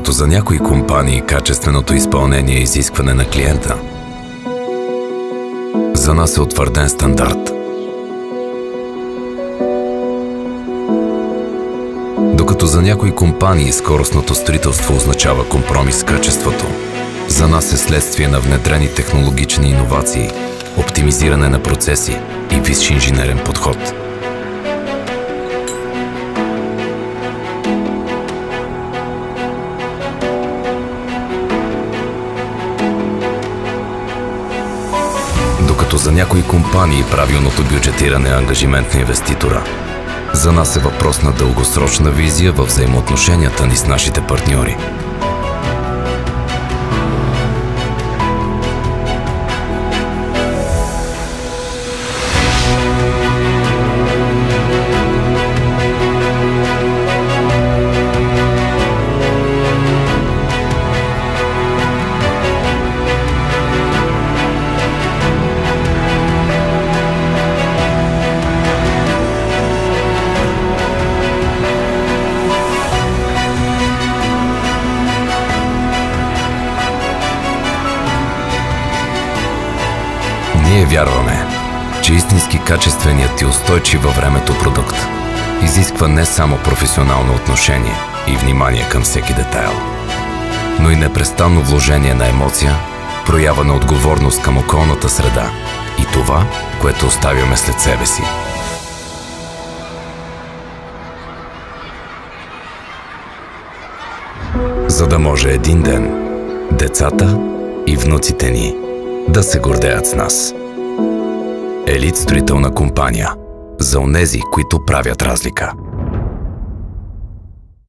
Докато за някои компании качественото изпълнение е изискване на клиента, за нас е утвърден стандарт. Докато за някои компании скоростното строителство означава компромис с качеството, за нас е следствие на внедрени технологични иновации, оптимизиране на процеси и висш инженерен подход. Докато за някои компании правилното бюджетиране е ангажимент на инвеститора, за нас е въпрос на дългосрочна визия във взаимоотношенията ни с нашите партньори. Ние вярваме, че истински качественият и устойчив във времето продукт изисква не само професионално отношение и внимание към всеки детайл, но и непрестанно вложение на емоция, проява на отговорност към околната среда и това, което оставяме след себе си. За да може един ден децата и внуците ни да се гордеят с нас. Елит строителна компания. За онези, които правят разлика.